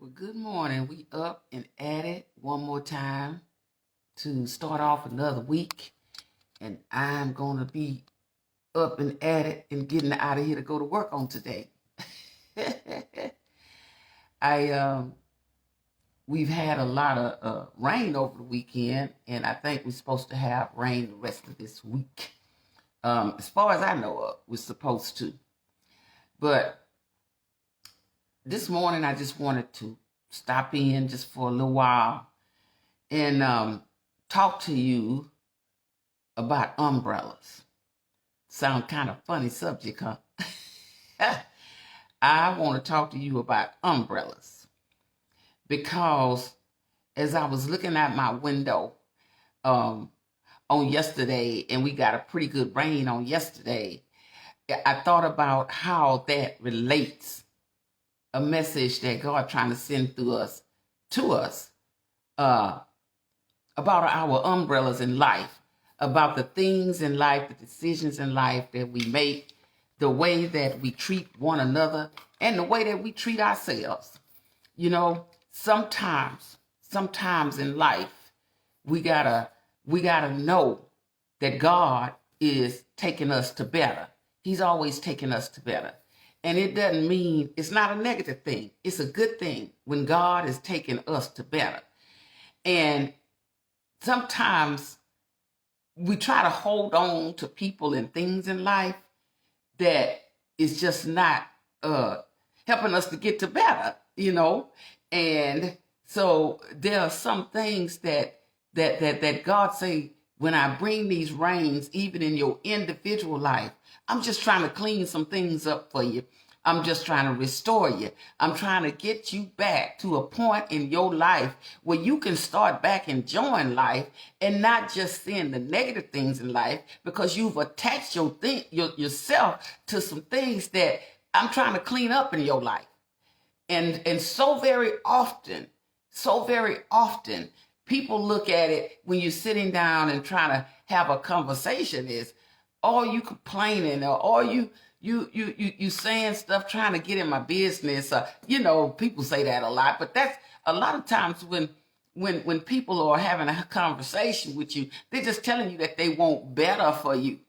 Well, good morning. We up and at it one more time to start off another week. And I'm going to be up and at it and getting out of here to go to work on today. I We've had a lot of rain over the weekend, and I think we're supposed to have rain the rest of this week. As far as I know of, we're supposed to. But this morning, I just wanted to stop in just for a little while and talk to you about umbrellas. Sound kind of funny subject, huh? I want to talk to you about umbrellas because as I was looking out my window on yesterday, and we got a pretty good rain on yesterday, I thought about how that relates a message that God trying to send through us to us about our umbrellas in life, about the things in life, the decisions in life that we make, the way that we treat one another, and the way that we treat ourselves. You know, sometimes in life, we gotta know that God is taking us to better. He's always taking us to better. And it doesn't mean, it's not a negative thing. It's a good thing when God is taking us to better. And sometimes we try to hold on to people and things in life that is just not helping us to get to better, you know. And so there are some things that God say, when I bring these rains, even in your individual life, I'm just trying to clean some things up for you. I'm just trying to restore you. I'm trying to get you back to a point in your life where you can start back enjoying life and not just seeing the negative things in life, because you've attached yourself to some things that I'm trying to clean up in your life. And so very often, people look at it when you're sitting down and trying to have a conversation is, all you complaining, or all you saying stuff trying to get in my business. You know, people say that a lot, but that's a lot of times when people are having a conversation with you, they're just telling you that they want better for you.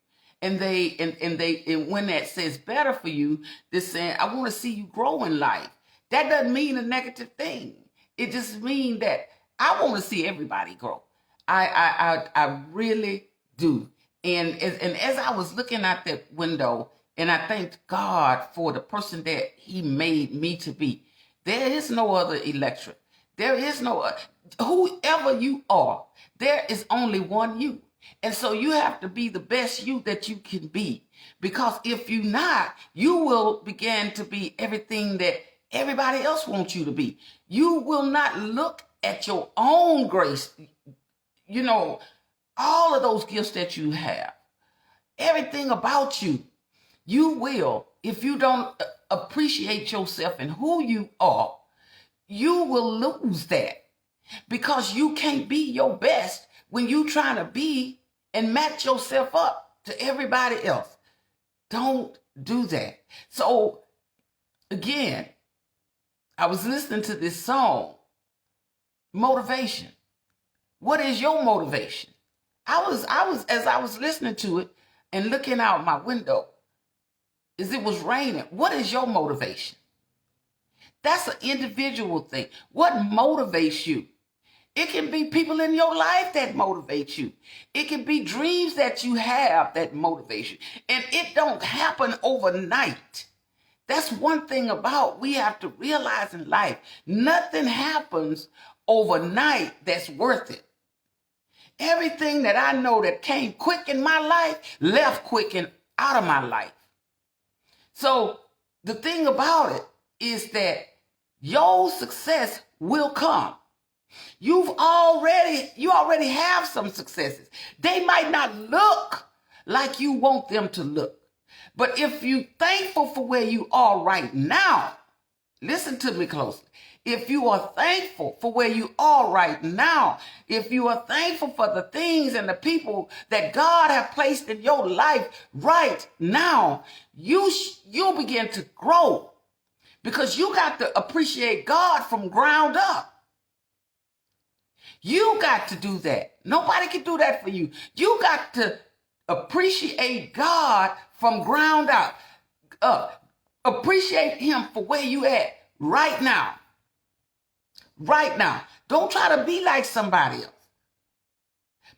And when that says better for you, they're saying, I want to see you grow in life. That doesn't mean a negative thing. It just means that I want to see everybody grow. I really do. And as I was looking out that window, and I thanked God for the person that He made me to be. There is no other electric. There is no, whoever you are, there is only one you. And so you have to be the best you that you can be. Because if you're not, you will begin to be everything that everybody else wants you to be. You will not look at your own grace, you know, all of those gifts that you have, everything about you. You will, if you don't appreciate yourself and who you are, you will lose that, because you can't be your best when you trying to be and match yourself up to everybody else. Don't do that. So again, I was listening to this song, motivation. What is your motivation? As I was listening to it and looking out my window, as it was raining, what is your motivation? That's an individual thing. What motivates you? It can be people in your life that motivate you. It can be dreams that you have that motivate you. And it don't happen overnight. That's one thing about we have to realize in life. Nothing happens overnight that's worth it. Everything that I know that came quick in my life, left quick and out of my life. So the thing about it is that your success will come. You already have some successes. They might not look like you want them to look. But if you're thankful for where you are right now, listen to me closely. If you are thankful for where you are right now, if you are thankful for the things and the people that God has placed in your life right now, you'll begin to grow. because you got to appreciate God from ground up. You got to do that. Nobody can do that for you. You got to appreciate God from ground up. Appreciate him for where you at right now. Right now. Don't try to be like somebody else.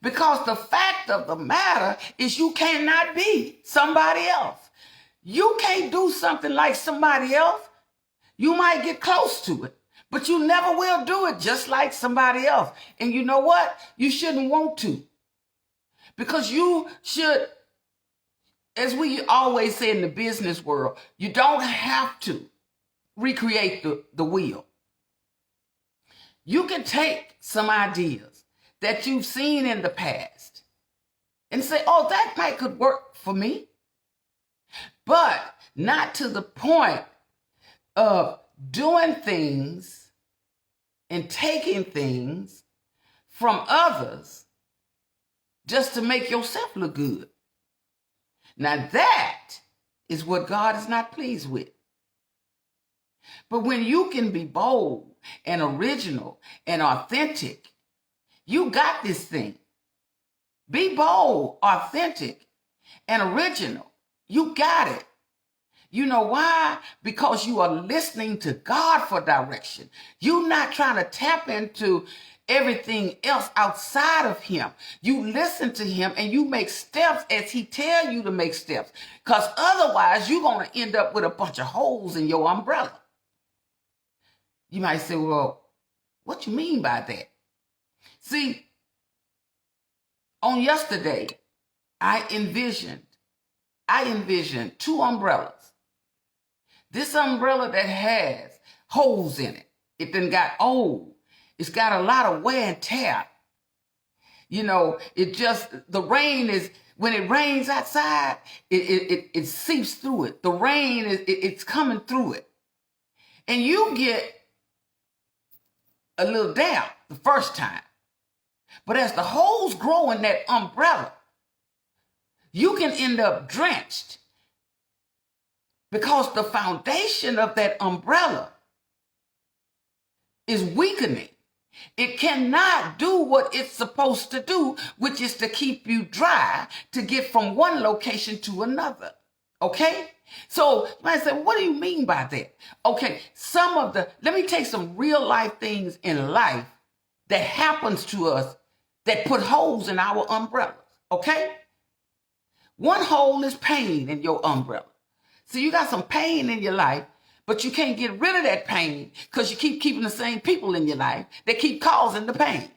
Because the fact of the matter is you cannot be somebody else. You can't do something like somebody else. You might get close to it, but you never will do it just like somebody else. And you know what? You shouldn't want to. Because you should, as we always say in the business world, you don't have to recreate the wheel. You can take some ideas that you've seen in the past and say, oh, that might could work for me. But not to the point of doing things and taking things from others just to make yourself look good. Now that is what God is not pleased with. But when you can be bold and original and authentic, you got this thing. Be bold, authentic, and original. You got it. You know why? Because you are listening to God for direction. You're not trying to tap into everything else outside of him. You listen to him and you make steps as he tells you to make steps. Because otherwise, you're going to end up with a bunch of holes in your umbrella. You might say, well, what you mean by that? See, on yesterday, I envisioned 2 umbrellas. This umbrella that has holes in it, it then got old. It's got a lot of wear and tear. You know, the rain is, when it rains outside, it seeps through it. The rain, it's coming through it. And you get a little damp the first time. But as the holes grow in that umbrella, you can end up drenched. Because the foundation of that umbrella is weakening. It cannot do what it's supposed to do, which is to keep you dry to get from one location to another. Okay? So you might say, what do you mean by that? Okay, let me take some real life things in life that happens to us that put holes in our umbrellas. Okay? One hole is pain in your umbrella. So you got some pain in your life, but you can't get rid of that pain because you keep keeping the same people in your life that keep causing the pain.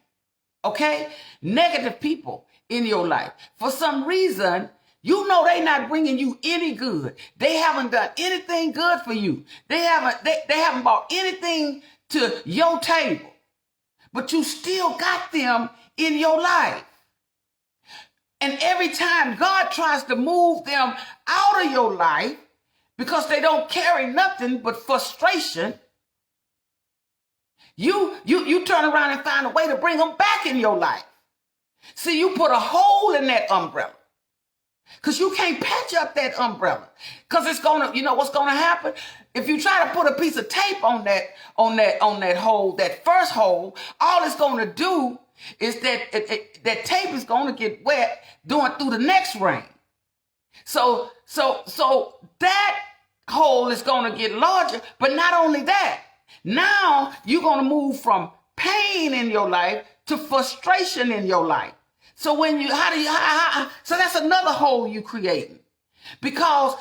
Okay? Negative people in your life. For some reason, you know they're not bringing you any good. They haven't done anything good for you. They haven't brought anything to your table. But you still got them in your life. And every time God tries to move them out of your life, because they don't carry nothing but frustration, you turn around and find a way to bring them back in your life. See, you put a hole in that umbrella. Because you can't patch up that umbrella. Because you know what's gonna happen? If you try to put a piece of tape on that hole, that first hole, all it's gonna do is that tape is gonna get wet through the next rain. So that hole is going to get larger, but not only that, now you're going to move from pain in your life to frustration in your life. So so that's another hole you creating. Because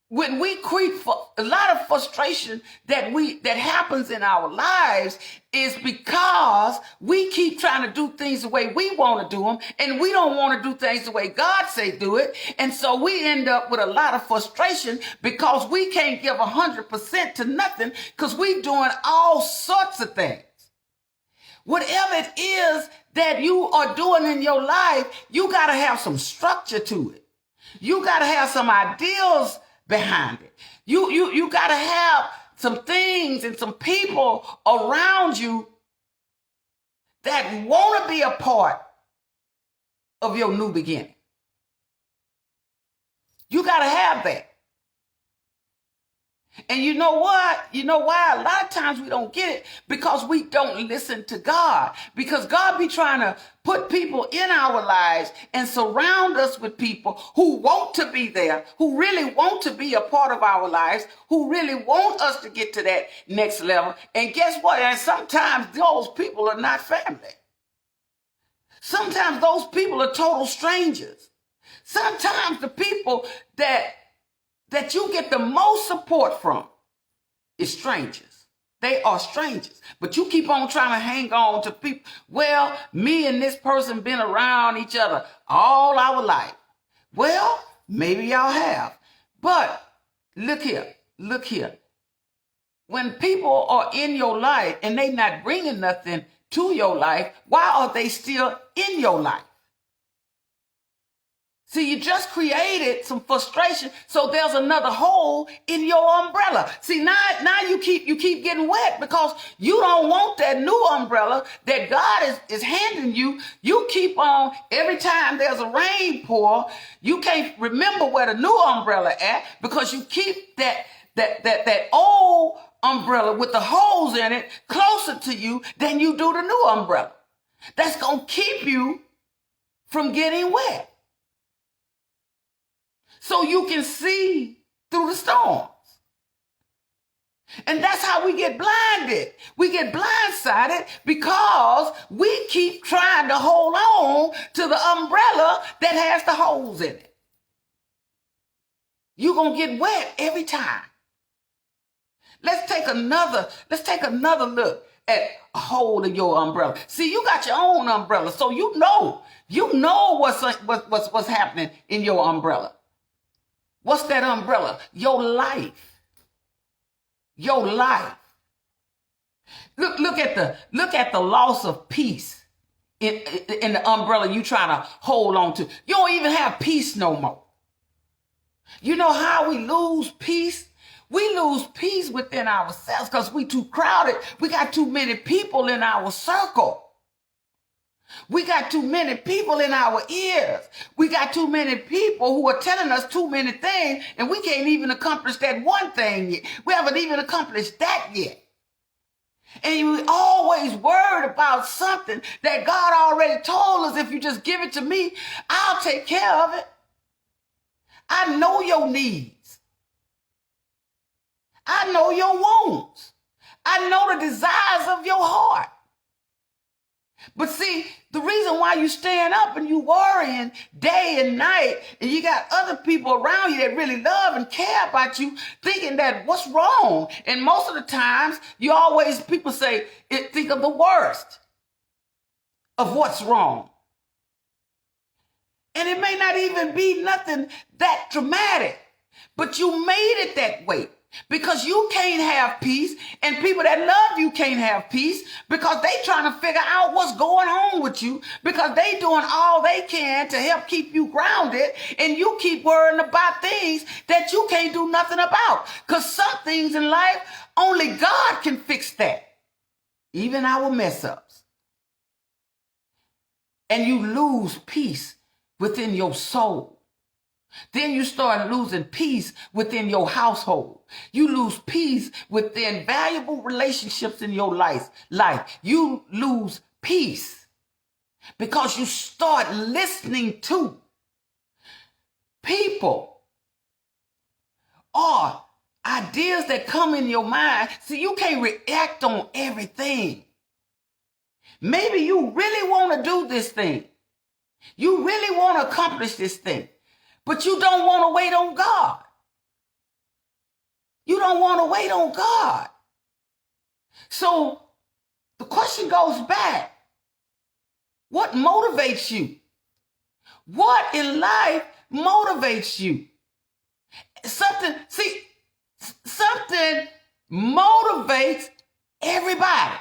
when we create a lot of frustration that happens in our lives is because we keep trying to do things the way we want to do them, and we don't want to do things the way God say do it. And so we end up with a lot of frustration because we can't give 100% to nothing because we doing all sorts of things. Whatever it is that you are doing in your life, you got to have some structure to it. You got to have some ideals behind it. You got to have some things and some people around you that want to be a part of your new beginning. You got to have that. And you know what? You know why? A lot of times we don't get it because we don't listen to God. Because God be trying to put people in our lives and surround us with people who want to be there, who really want to be a part of our lives, who really want us to get to that next level. And guess what? And sometimes those people are not family. Sometimes those people are total strangers. Sometimes the people that you get the most support from is strangers. They are strangers. But you keep on trying to hang on to people. Well, me and this person been around each other all our life. Well, maybe y'all have. But look here. When people are in your life and they not bringing nothing to your life, why are they still in your life? See, you just created some frustration, so there's another hole in your umbrella. See, now you keep getting wet because you don't want that new umbrella that God is handing you. You keep on, every time there's a rain pour, you can't remember where the new umbrella at because you keep that old umbrella with the holes in it closer to you than you do the new umbrella. That's going to keep you from getting wet, so you can see through the storms. And that's how we get blinded. We get blindsided because we keep trying to hold on to the umbrella that has the holes in it. You're going to get wet every time. Let's take another look at a hole in your umbrella. See, you got your own umbrella, so you know what's happening in your umbrella. What's that umbrella? Your life. Your life. Look at the loss of peace in the umbrella you trying to hold on to. You don't even have peace no more. You know how we lose peace? We lose peace within ourselves because we too crowded. We got too many people in our circle. We got too many people in our ears. We got too many people who are telling us too many things, and we can't even accomplish that one thing yet. We haven't even accomplished that yet. And we always worried about something that God already told us, if you just give it to me, I'll take care of it. I know your needs. I know your wants. I know the desires of your heart. But see, the reason why you staying up and you worrying day and night, and you got other people around you that really love and care about you, thinking that what's wrong? And most of the times, people say, think of the worst of what's wrong. And it may not even be nothing that dramatic, but you made it that way. Because you can't have peace, and people that love you can't have peace because they trying to figure out what's going on with you, because they doing all they can to help keep you grounded, and you keep worrying about things that you can't do nothing about. Because some things in life, only God can fix that. Even our mess ups. And you lose peace within your soul. Then you start losing peace within your household. You lose peace within valuable relationships in your life. You lose peace because you start listening to people or ideas that come in your mind. See, you can't react on everything. Maybe you really want to do this thing. You really want to accomplish this thing. But you don't want to wait on God. You don't want to wait on God. So the question goes back. What motivates you? What in life motivates you? Something motivates everybody.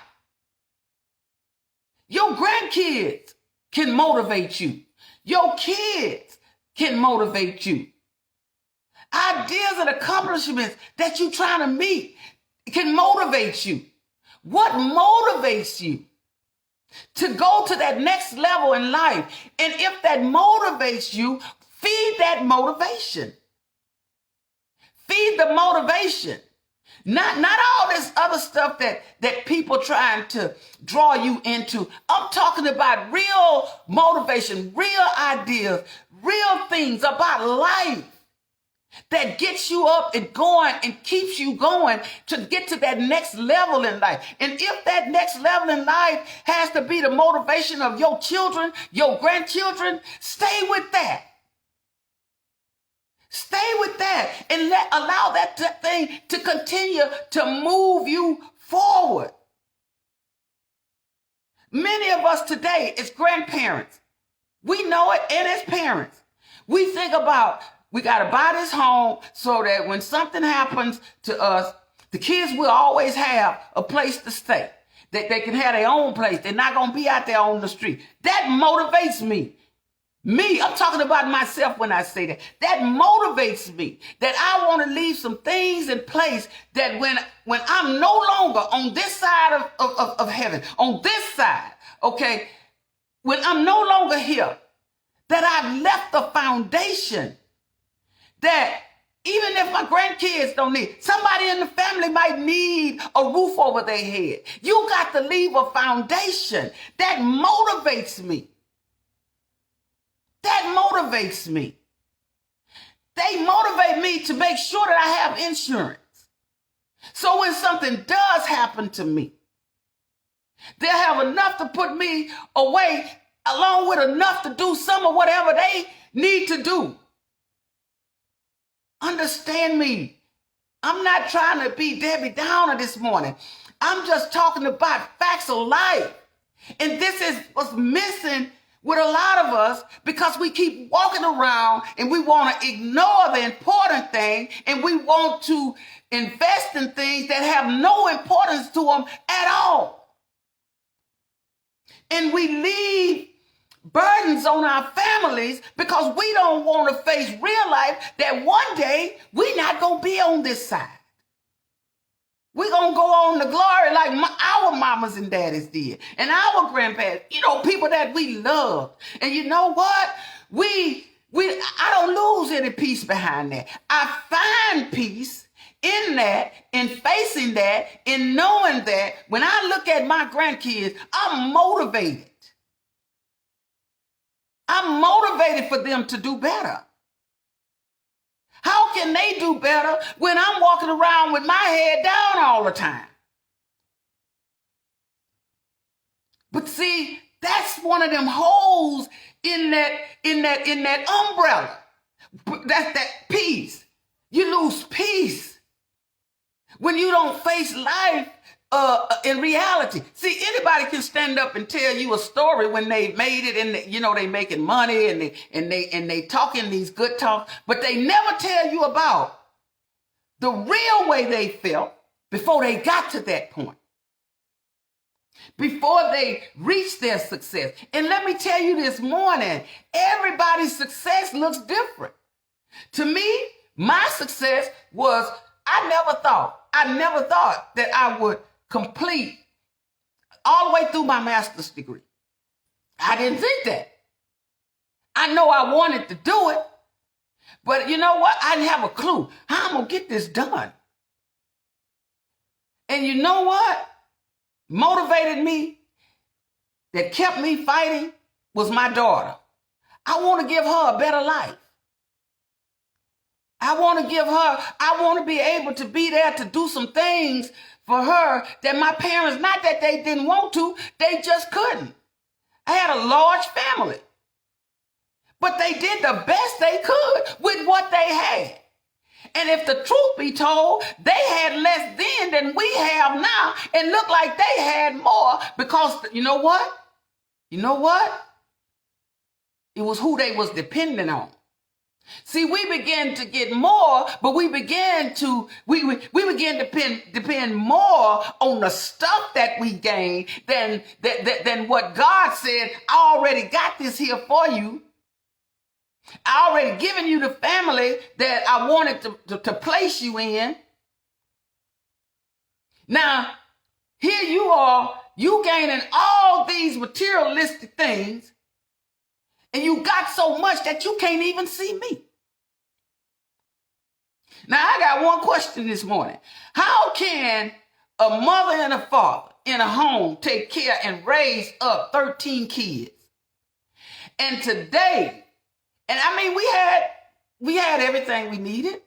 Your grandkids can motivate you. Your kids can motivate you. Ideas and accomplishments that you're trying to meet can motivate you. What motivates you to go to that next level in life? And if that motivates you, feed that motivation. Feed the motivation. Not all this other stuff that people trying to draw you into. I'm talking about real motivation, real ideas, real things about life that gets you up and going and keeps you going to get to that next level in life. And if that next level in life has to be the motivation of your children, your grandchildren, stay with that. Stay with that and allow that thing to continue to move you forward. Many of us today as grandparents, we know it, and as parents, we think about, we got to buy this home so that when something happens to us, the kids will always have a place to stay. They can have their own place. They're not going to be out there on the street. That motivates me. I'm talking about myself when I say that. That motivates me, that I want to leave some things in place that when I'm no longer on this side of heaven, on this side, okay, when I'm no longer here, that I've left the foundation that even if my grandkids don't need, somebody in the family might need a roof over their head. You got to leave a foundation. That motivates me. That motivates me. They motivate me to make sure that I have insurance. So when something does happen to me, they'll have enough to put me away, along with enough to do some of whatever they need to do. Understand me. I'm not trying to be Debbie Downer this morning. I'm just talking about facts of life. And this is what's missing with a lot of us, because we keep walking around and we want to ignore the important thing, and we want to invest in things that have no importance to them at all. And we leave burdens on our families because we don't want to face real life that one day we're not going to be on this side. We're going to go on to glory like our mamas and daddies did, and our grandparents, people that we loved. And you know what? I don't lose any peace behind that. I find peace in that, in facing that, in knowing that when I look at my grandkids, I'm motivated. I'm motivated for them to do better. How can they do better when I'm walking around with my head down all the time? But see, that's one of them holes in that umbrella. That's that peace. You lose peace when you don't face life in reality. See, anybody can stand up and tell you a story when they made it, and they making money and they talking these good talks, but they never tell you about the real way they felt before they got to that point, before they reached their success. And let me tell you this morning, everybody's success looks different. To me, my success was, I never thought that I would complete all the way through my master's degree. I didn't think that. I know I wanted to do it, but you know what? I didn't have a clue how I'm going to get this done. And you know what motivated me, that kept me fighting, was my daughter. I want to give her a better life. I want to be able to be there to do some things for her that my parents, not that they didn't want to, they just couldn't. I had a large family, but they did the best they could with what they had. And if the truth be told, they had less then than we have now, and looked like they had more, because you know what? It was who they was dependent on. See, we began to get more, but we began to depend more on the stuff that we gained than what God said. I already got this here for you. I already given you the family that I wanted to place you in. Now, here you are, you gaining all these materialistic things, and you got so much that you can't even see me. Now, I got one question this morning. How can a mother and a father in a home take care and raise up 13 kids? And today, and I mean, we had everything we needed.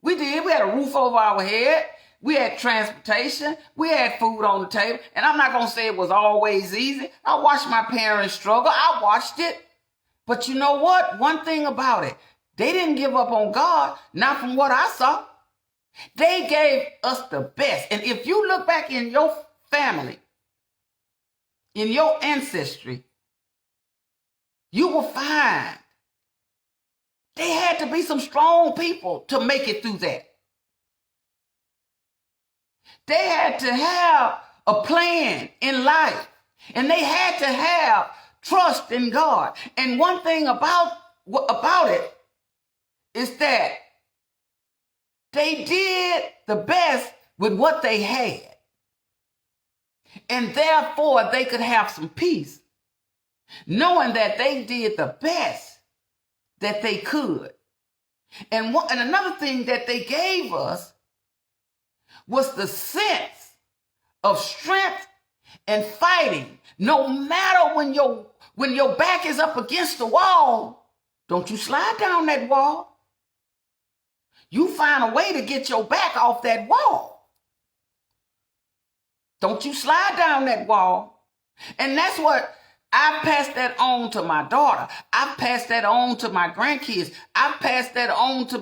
We did. We had a roof over our head. We had transportation. We had food on the table. And I'm not going to say it was always easy. I watched my parents struggle. I watched it. But you know what? One thing about it, they didn't give up on God, not from what I saw. They gave us the best. And if you look back in your family, in your ancestry, you will find they had to be some strong people to make it through that. They had to have a plan in life, and they had to have trust in God. And one thing about it is that they did the best with what they had. And therefore, they could have some peace, knowing that they did the best that they could. And another thing that they gave us was the sense of strength and fighting. No matter when your back is up against the wall, don't you slide down that wall. You find a way to get your back off that wall. Don't you slide down that wall. And that's what I've passed that on to my daughter. I've passed that on to my grandkids. I've passed that on to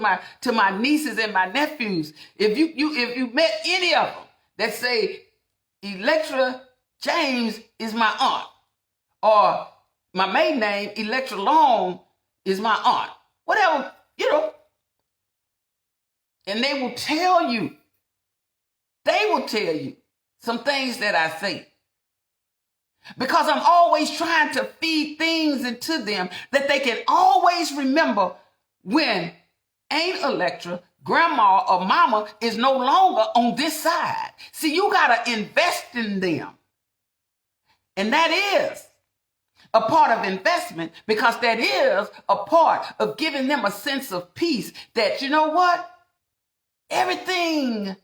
my nieces and my nephews. If you met any of them that say Electra James is my aunt, or my maiden name Electra Long is my aunt, whatever, and they will tell you some things that I say. Because I'm always trying to feed things into them that they can always remember when Aunt Electra, grandma, or mama is no longer on this side. See, you got to invest in them. And that is a part of investment, because that is a part of giving them a sense of peace that, you know what? Everything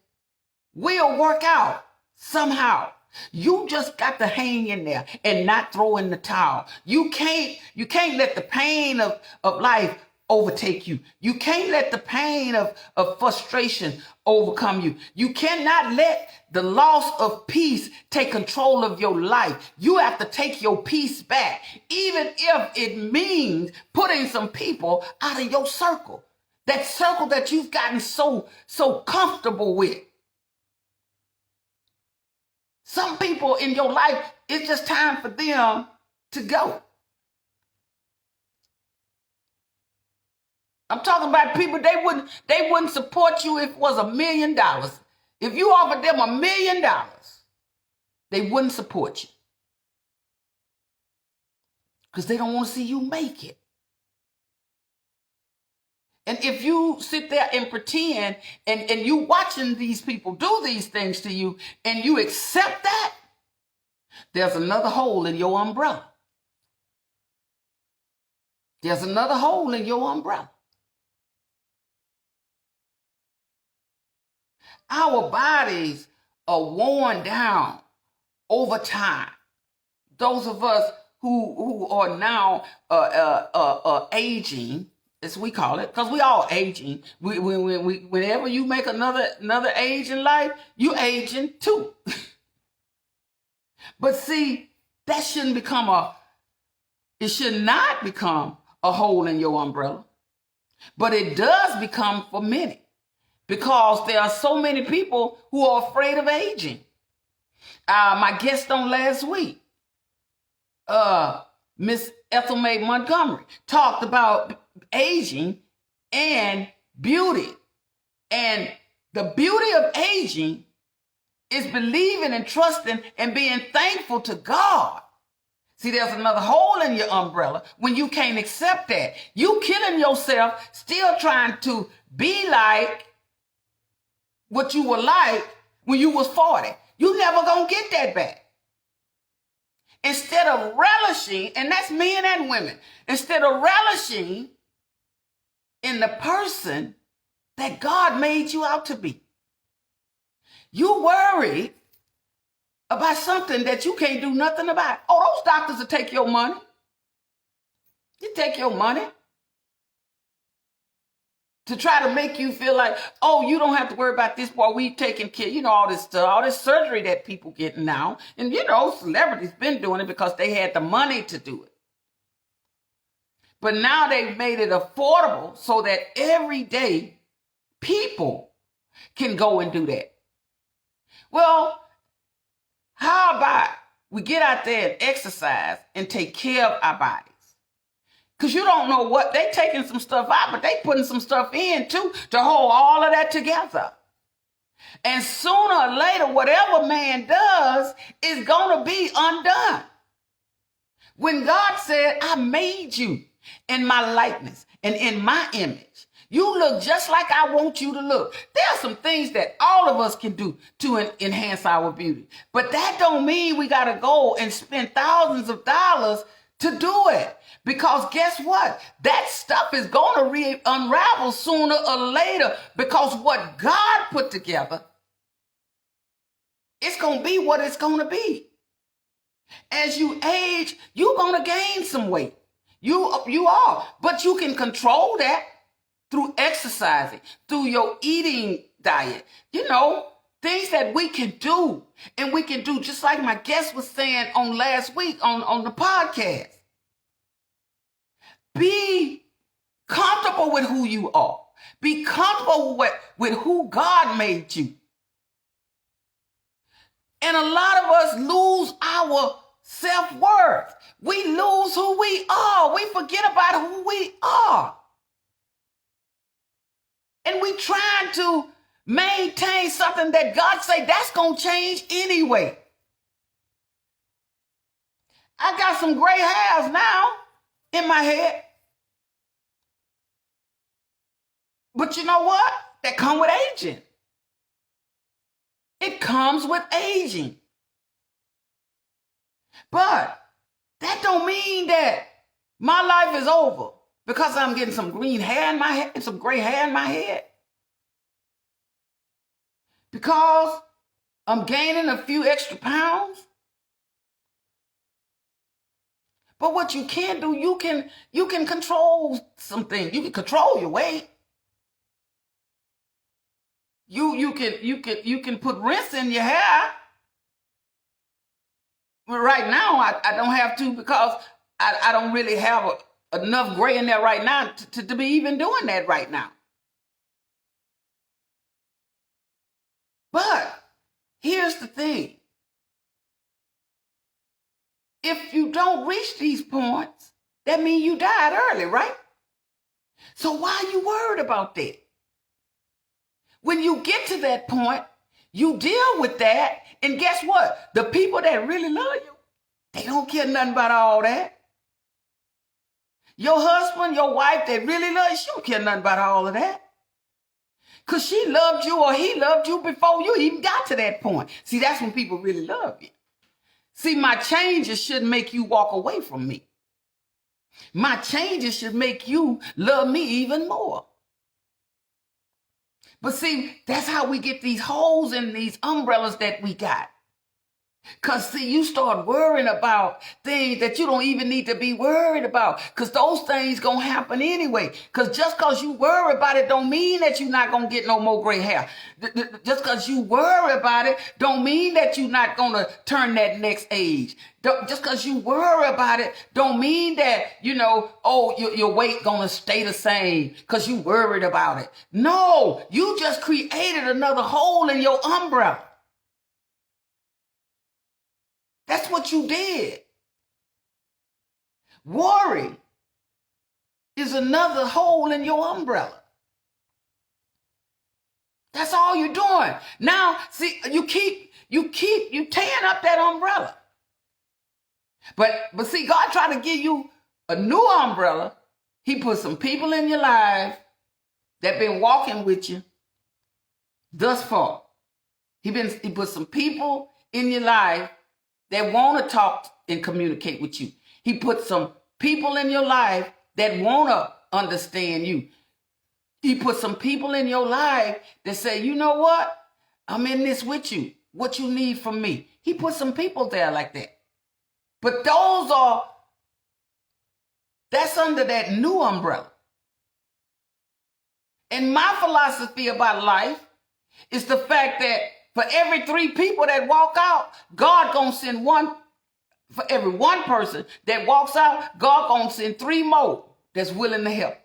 will work out somehow. You just got to hang in there and not throw in the towel. You can't let the pain of life overtake you. You can't let the pain of frustration overcome you. You cannot let the loss of peace take control of your life. You have to take your peace back, even if it means putting some people out of your circle. That circle that you've gotten so comfortable with. Some people in your life, it's just time for them to go. I'm talking about people, they wouldn't support you if it was $1 million. If you offered them $1 million, they wouldn't support you. Because they don't want to see you make it. And if you sit there and pretend and you watching these people do these things to you and you accept that, there's another hole in your umbrella. There's another hole in your umbrella. Our bodies are worn down over time. Those of us who are now aging, as we call it, because we all aging. Whenever you make another age in life, you aging too. But see, that should not become a hole in your umbrella. But it does become for many, because there are so many people who are afraid of aging. My guest on last week, Miss Ethel Mae Montgomery, talked about aging and beauty. And the beauty of aging is believing and trusting and being thankful to God. See, there's another hole in your umbrella when you can't accept that. You killing yourself, still trying to be like what you were like when you was 40. You never gonna get that back. Instead of relishing, and that's men and women, instead of relishing in the person that God made you out to be. You worry about something that you can't do nothing about. Oh, those doctors will take your money. You take your money to try to make you feel like, oh, you don't have to worry about this, boy, we taking care. You know, all this stuff, all this surgery that people getting now. And, you know, celebrities been doing it because they had the money to do it. But now they've made it affordable so that everyday people can go and do that. Well, how about we get out there and exercise and take care of our bodies? Because you don't know what, they taking some stuff out, but they putting some stuff in too to hold all of that together. And sooner or later, whatever man does is going to be undone. When God said, I made you in my likeness and in my image, you look just like I want you to look. There are some things that all of us can do to enhance our beauty. But that don't mean we got to go and spend thousands of dollars to do it. Because guess what? That stuff is going to unravel sooner or later, because what God put together, it's going to be what it's going to be. As you age, you're going to gain some weight. You are. But you can control that through exercising, through your eating diet. You know, things that we can do. And we can do just like my guest was saying on last week on the podcast. Be comfortable with who you are. Be comfortable with who God made you. And a lot of us lose our self-worth. We lose who we are. We forget about who we are. And we trying to maintain something that God say that's going to change anyway. I got some gray hairs now in my head. But you know what? That come with aging. It comes with aging. But that don't mean that my life is over because I'm getting some green hair in my head and some gray hair in my head. Because I'm gaining a few extra pounds. But what you can do, you can control some things. You can control your weight. You can put rinse in your hair. But right now, I don't have to because I don't really have enough gray in there right now to be even doing that right now. But here's the thing. If you don't reach these points, that means you died early, right? So why are you worried about that? When you get to that point, you deal with that, and guess what? The people that really love you, they don't care nothing about all that. Your husband, your wife that really loves you, she don't care nothing about all of that. Because she loved you or he loved you before you even got to that point. See, that's when people really love you. See, my changes should make you walk away from me. My changes should make you love me even more. But see, that's how we get these holes in these umbrellas that we got. Because, see, you start worrying about things that you don't even need to be worried about. Because those things going to happen anyway. Because just because you worry about it don't mean that you're not going to get no more gray hair. Just because you worry about it don't mean that you're not going to turn that next age. Just because you worry about it don't mean that, your weight going to stay the same because you worried about it. No, you just created another hole in your umbrella. That's what you did. Worry is another hole in your umbrella. That's all you're doing. Now, see, you tearing up that umbrella. But see, God tried to give you a new umbrella. He put some people in your life that been walking with you thus far. He put some people in your life that want to talk and communicate with you. He put some people in your life that want to understand you. He put some people in your life that say, you know what? I'm in this with you. What you need from me. He put some people there like that. But that's under that new umbrella. And my philosophy about life is the fact that for every 3 people that walk out, God gonna send one. For every one person that walks out, God gonna send 3 more that's willing to help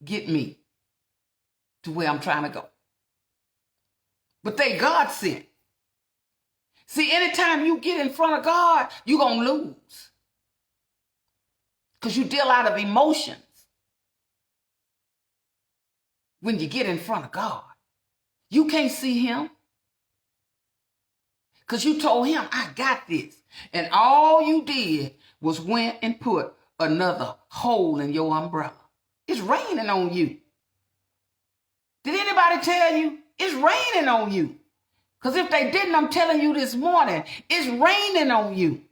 get me to where I'm trying to go. But they God sent. See, anytime you get in front of God, you're gonna lose. Because you deal out of emotions when you get in front of God. You can't see him. Because you told him, I got this. And all you did was went and put another hole in your umbrella. It's raining on you. Did anybody tell you? It's raining on you. Because if they didn't, I'm telling you this morning, it's raining on you.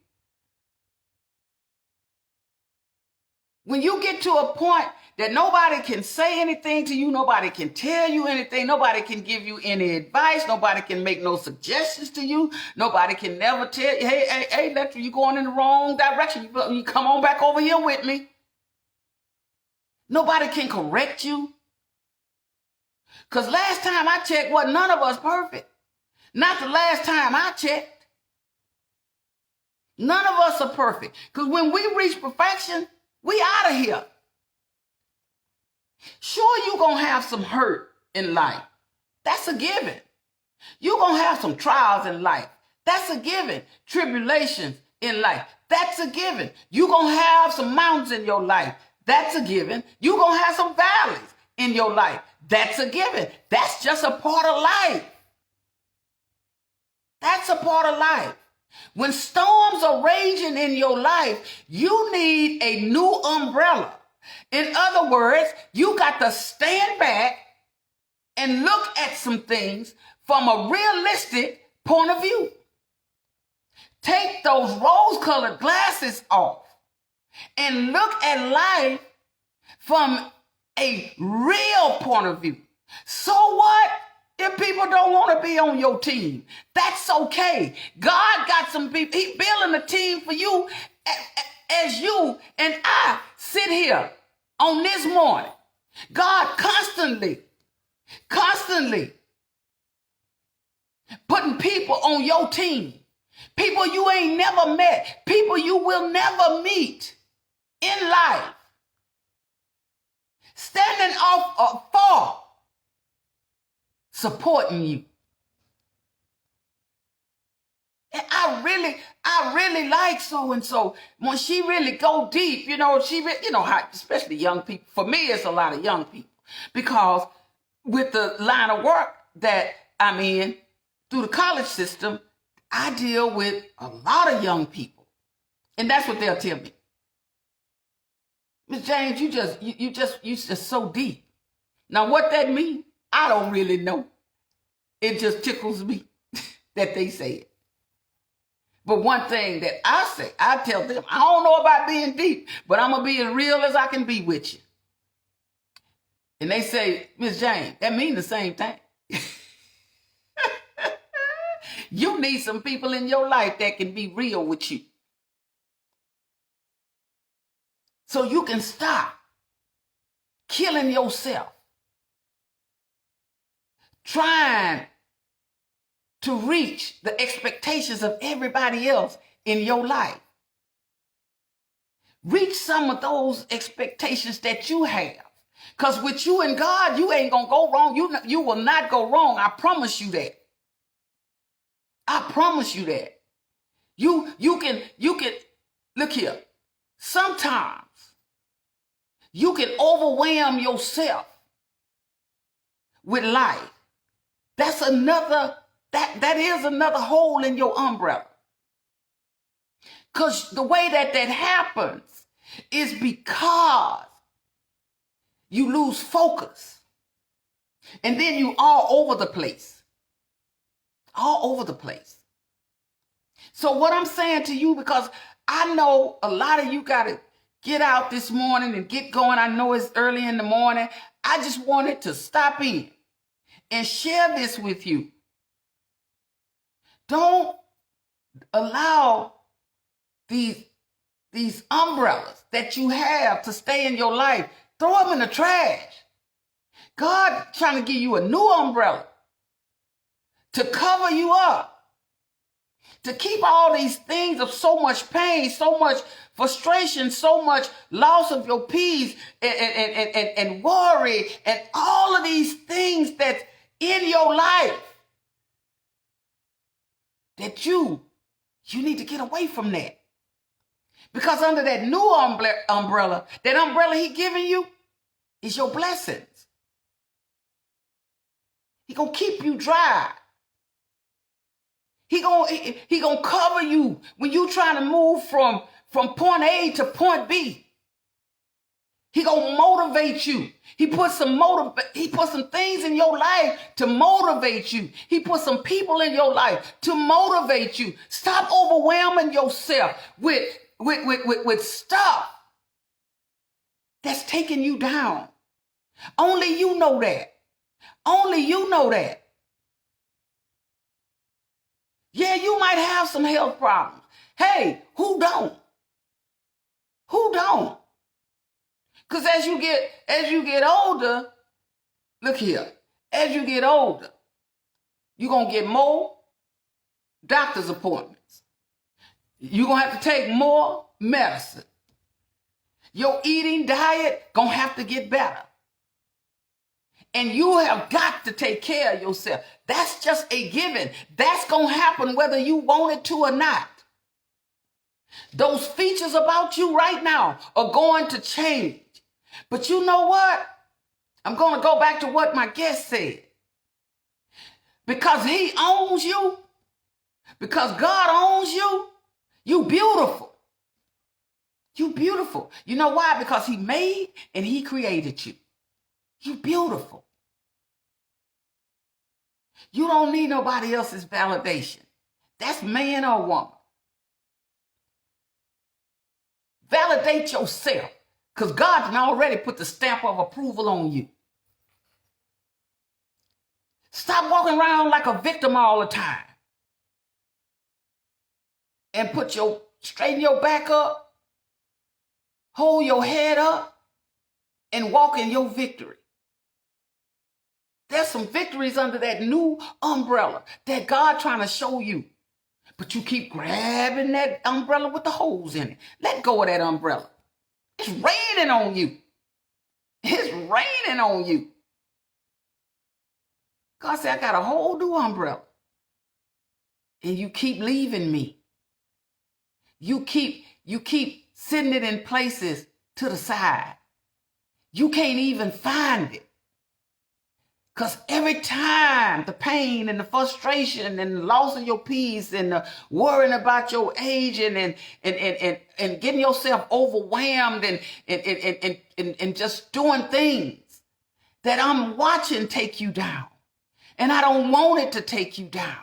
When you get to a point that nobody can say anything to you, nobody can tell you anything, nobody can give you any advice, nobody can make no suggestions to you, nobody can never tell you, hey, Lecter, you're going in the wrong direction. You come on back over here with me. Nobody can correct you. Because last time I checked, wasn't none of us perfect. Not the last time I checked. None of us are perfect. Because when we reach perfection, we out of here. Sure, you're going to have some hurt in life. That's a given. You're going to have some trials in life. That's a given. Tribulations in life. That's a given. You're going to have some mountains in your life. That's a given. You're going to have some valleys in your life. That's a given. That's just a part of life. That's a part of life. When storms are raging in your life, you need a new umbrella. In other words, you got to stand back and look at some things from a realistic point of view. Take those rose-colored glasses off and look at life from a real point of view. So what if people don't want to be on your team? That's okay. God got some people. He's building a team for you as you and I sit here on this morning. God constantly putting people on your team. People you ain't never met. People you will never meet in life. Standing off afar, supporting you. And I really like so-and-so. When she really go deep, how, especially young people. For me, it's a lot of young people. Because with the line of work that I'm in, through the college system, I deal with a lot of young people. And that's what they'll tell me. Ms. James, you just so deep. Now what that means, I don't really know. It just tickles me that they say it. But one thing that I say, I tell them, I don't know about being deep, but I'm going to be as real as I can be with you. And they say, Ms. James, that means the same thing. You need some people in your life that can be real with you. So you can stop killing yourself, trying to reach the expectations of everybody else in your life. Reach some of those expectations that you have. Because with you and God, you ain't going to go wrong. You will not go wrong. I promise you that. I promise you that. You can, look here. Sometimes you can overwhelm yourself with life. That's another, that is another hole in your umbrella. Because the way that happens is because you lose focus. And then you all over the place. All over the place. So what I'm saying to you, because I know a lot of you got to get out this morning and get going. I know it's early in the morning. I just wanted to stop in and share this with you. Don't allow these umbrellas that you have to stay in your life. Throw them in the trash. God trying to give you a new umbrella to cover you up, to keep all these things of so much pain, so much frustration, so much loss of your peace and worry and all of these things that's in your life that you need to get away from that. Because under that new umbrella, that umbrella he giving you is your blessings. He gonna keep you dry. He gonna cover you when you trying to move from point A to point B. He gonna motivate you. He put some things in your life to motivate you. He put some people in your life to motivate you. Stop overwhelming yourself with stuff that's taking you down. Only you know that. Only you know that. Yeah, you might have some health problems. Hey, who don't? Who don't? Because as you get older, look here, as you get older, you're going to get more doctor's appointments. You're going to have to take more medicine. Your eating diet going to have to get better. And you have got to take care of yourself. That's just a given. That's going to happen whether you want it to or not. Those features about you right now are going to change. But you know what? I'm going to go back to what my guest said. Because he owns you, because God owns you, you beautiful. You beautiful. You know why? Because he made and he created you. You beautiful. You don't need nobody else's validation. That's man or woman. Validate yourself because God has already put the stamp of approval on you. Stop walking around like a victim all the time. And straighten your back up, hold your head up, and walk in your victory. There's some victories under that new umbrella that God trying to show you. But you keep grabbing that umbrella with the holes in it. Let go of that umbrella. It's raining on you. It's raining on you. God said, I got a whole new umbrella. And you keep leaving me. You keep sending it in places to the side. You can't even find it. Because every time the pain and the frustration and the loss of your peace and the worrying about your aging and getting yourself overwhelmed and just doing things that I'm watching take you down. And I don't want it to take you down.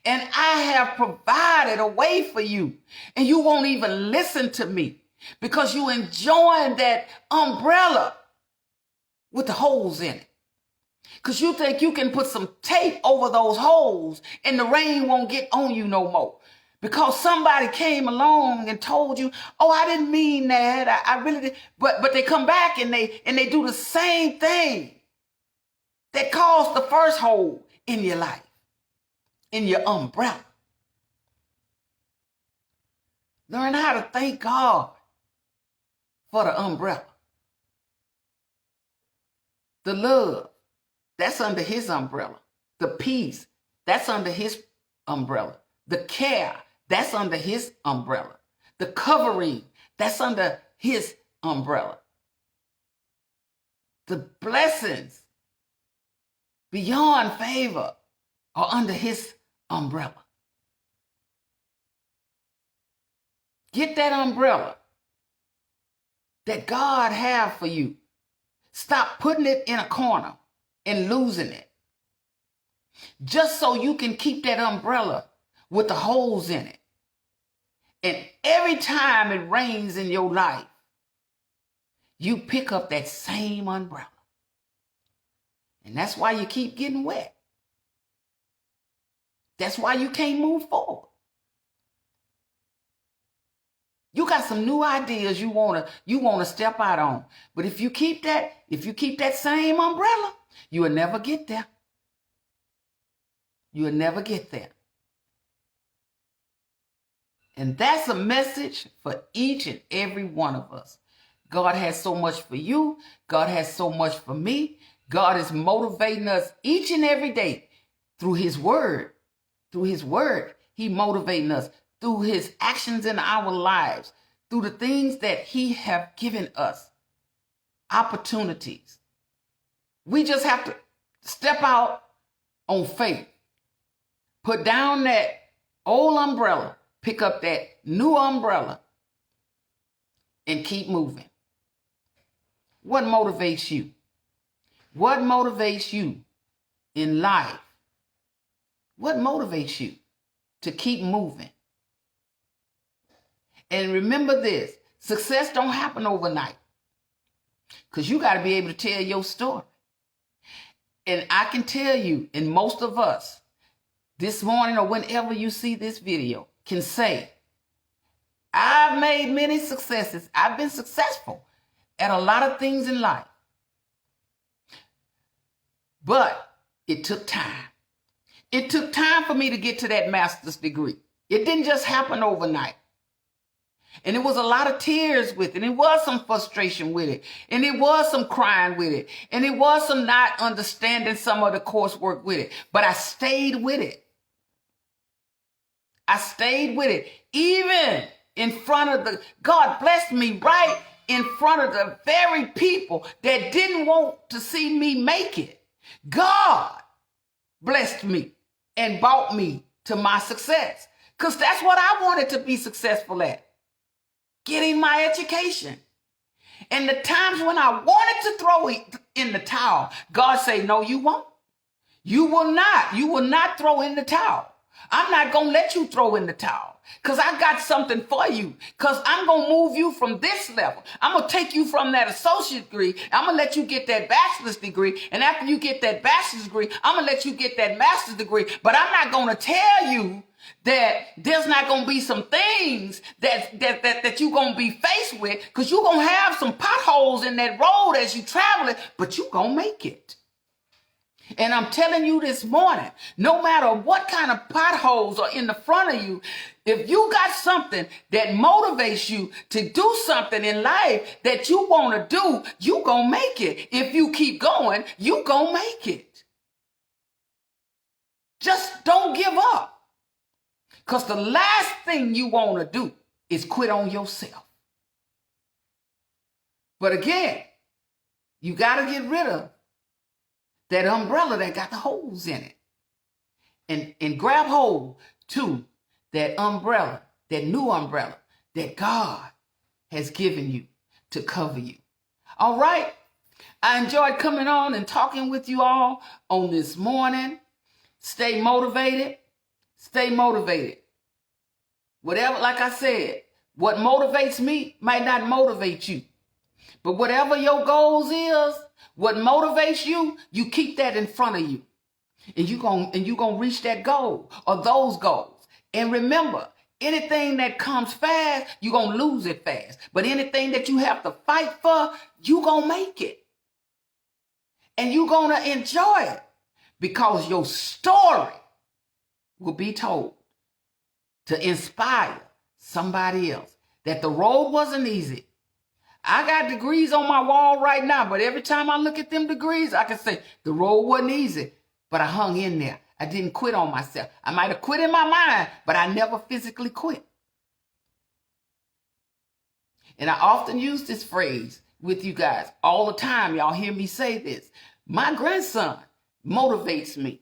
And I have provided a way for you. And you won't even listen to me because you enjoying that umbrella with the holes in it. Because you think you can put some tape over those holes and the rain won't get on you no more. Because somebody came along and told you, oh, I didn't mean that. I really did. But they come back and they do the same thing that caused the first hole in your life, in your umbrella. Learn how to thank God for the umbrella. The love. That's under his umbrella. The peace, that's under his umbrella. The care, that's under his umbrella. The covering, that's under his umbrella. The blessings beyond favor are under his umbrella. Get that umbrella that God have for you. Stop putting it in a corner and losing it. Just so you can keep that umbrella with the holes in it. And every time it rains in your life, you pick up that same umbrella And that's why you keep getting wet. That's why you can't move forward. You got some new ideas you wanna step out on. But if you keep that same umbrella, you will never get there. You will never get there. And that's a message for each and every one of us. God has so much for you. God has so much for me. God is motivating us each and every day through his word. Through his word, he motivating us through his actions in our lives, through the things that he have given us, opportunities. We just have to step out on faith. Put down that old umbrella, pick up that new umbrella, and keep moving. What motivates you? What motivates you in life? What motivates you to keep moving? And remember this, success don't happen overnight, because you got to be able to tell your story. And I can tell you, and most of us, this morning or whenever you see this video, can say, I've made many successes. I've been successful at a lot of things in life. But it took time. It took time for me to get to that master's degree. It didn't just happen overnight. And it was a lot of tears with it. And it was some frustration with it. And it was some crying with it. And it was some not understanding some of the coursework with it. But I stayed with it. I stayed with it. Even in front of God blessed me right in front of the very people that didn't want to see me make it. God blessed me and brought me to my success. Because that's what I wanted to be successful at. Getting my education. And the times when I wanted to throw it in the towel, God said, no, you won't. You will not. You will not throw in the towel. I'm not going to let you throw in the towel, because I got something for you, because I'm going to move you from this level. I'm going to take you from that associate degree. I'm going to let you get that bachelor's degree. And after you get that bachelor's degree, I'm going to let you get that master's degree. But I'm not going to tell you that there's not going to be some things that you're going to be faced with, because you're going to have some potholes in that road as you travel it, but you're going to make it. And I'm telling you this morning, no matter what kind of potholes are in the front of you, if you got something that motivates you to do something in life that you want to do, you going to make it. If you keep going, you going to make it. Just don't give up. Because the last thing you want to do is quit on yourself. But again, you got to get rid of that umbrella that got the holes in it. And grab hold to that umbrella, that new umbrella that God has given you to cover you. All right. I enjoyed coming on and talking with you all on this morning. Stay motivated. Stay motivated. Whatever, like I said, what motivates me might not motivate you. But whatever your goals is, what motivates you, you keep that in front of you. And you're gonna reach that goal or those goals. And remember, anything that comes fast, you're gonna lose it fast. But anything that you have to fight for, you're gonna make it. And you're gonna enjoy it, because your story will be told to inspire somebody else. That the road wasn't easy. I got degrees on my wall right now, but every time I look at them degrees, I can say the road wasn't easy, but I hung in there. I didn't quit on myself. I might have quit in my mind, but I never physically quit. And I often use this phrase with you guys all the time. Y'all hear me say this. My grandson motivates me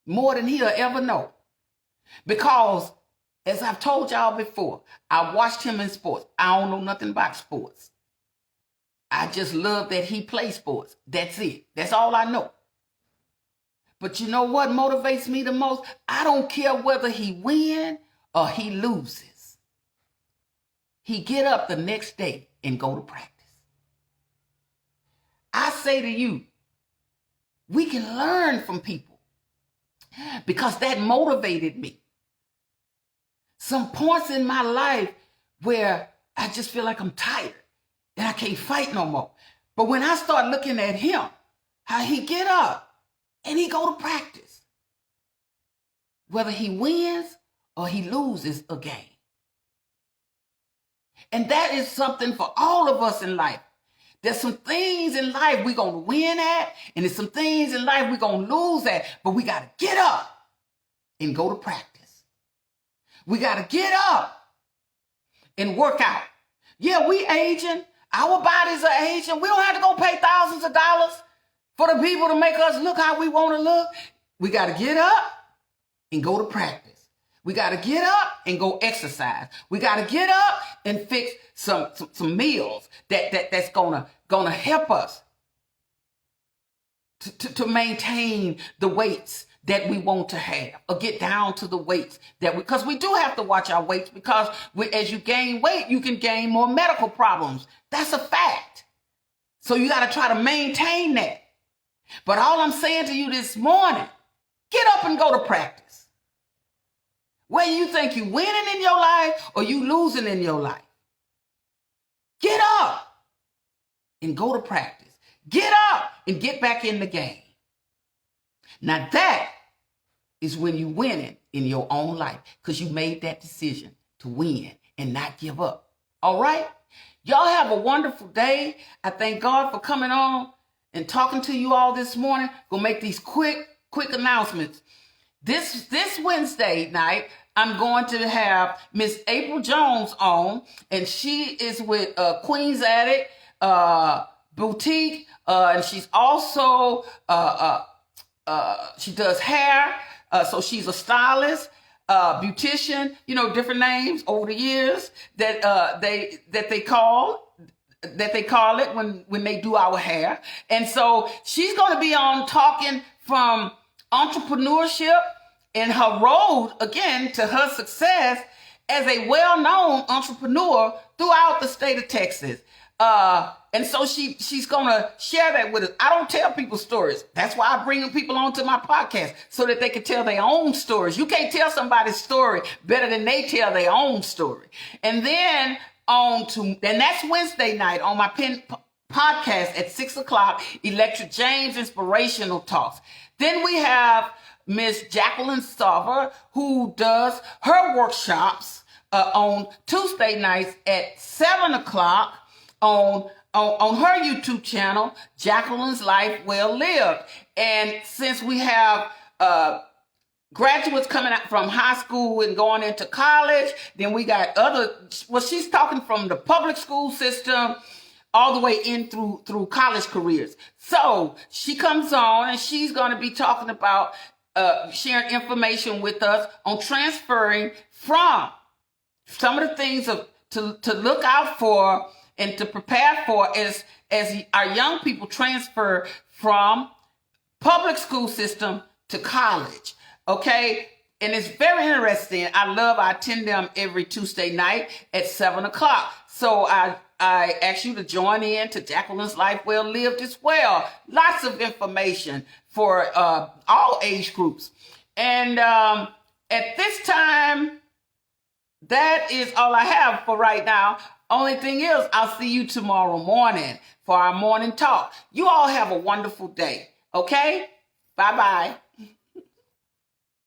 more than he'll ever know. Because, as I've told y'all before, I watched him in sports. I don't know nothing about sports. I just love that he plays sports. That's it. That's all I know. But you know what motivates me the most? I don't care whether he wins or he loses. He get up the next day and go to practice. I say to you, We can learn from people because that motivated me. Some points in my life where I just feel like I'm tired and I can't fight no more. But when I start looking at him, how he get up and he go to practice, whether he wins or he loses a game. And that is something for all of us in life. There's some things in life we're going to win at, and there's some things in life we're going to lose at, but we got to get up and go to practice. We got to get up and work out. Yeah, we aging. Our bodies are aging. We don't have to go pay thousands of dollars for the people to make us look how we want to look. We got to get up and go to practice. We got to get up and go exercise. We got to get up and fix some meals that's gonna help us to maintain the weights that we want to have, or get down to the weights because we do have to watch our weights, because as you gain weight, you can gain more medical problems. That's a fact. So you got to try to maintain that. But all I'm saying to you this morning, get up and go to practice. Whether you think you winning in your life or you losing in your life, get up and go to practice. Get up and get back in the game. Now that is when you winning in your own life, because you made that decision to win and not give up. All right? Y'all have a wonderful day. I thank God for coming on and talking to you all this morning. Gonna make these quick announcements. This Wednesday night, I'm going to have Miss April Jones on, and she is with Queen's Attic Boutique, and she's also she does hair, so she's a stylist, beautician, different names over the years that they call it when they do our hair. And so she's going to be on talking from entrepreneurship and her road, again, to her success as a well-known entrepreneur throughout the state of Texas. And so she's going to share that with us. I don't tell people stories. That's why I bring people onto my podcast, so that they can tell their own stories. You can't tell somebody's story better than they tell their own story. And then that's Wednesday night on my podcast at 6:00, Electric James Inspirational Talks. Then we have Miss Jacqueline Sauver, who does her workshops on Tuesday nights at 7:00 on her YouTube channel, Jacqueline's Life Well Lived. And since we have graduates coming out from high school and going into college, then we got she's talking from the public school system all the way in through college careers. So she comes on and she's going to be talking about sharing information with us on transferring from some of the things to look out for and to prepare for as our young people transfer from public school system to college. Okay? And it's very interesting. I attend them every Tuesday night at 7:00. So I ask you to join in to Jacqueline's Life Well Lived as well. Lots of information for all age groups. And at this time, that is all I have for right now. Only thing is, I'll see you tomorrow morning for our morning talk. You all have a wonderful day. Okay? Bye-bye.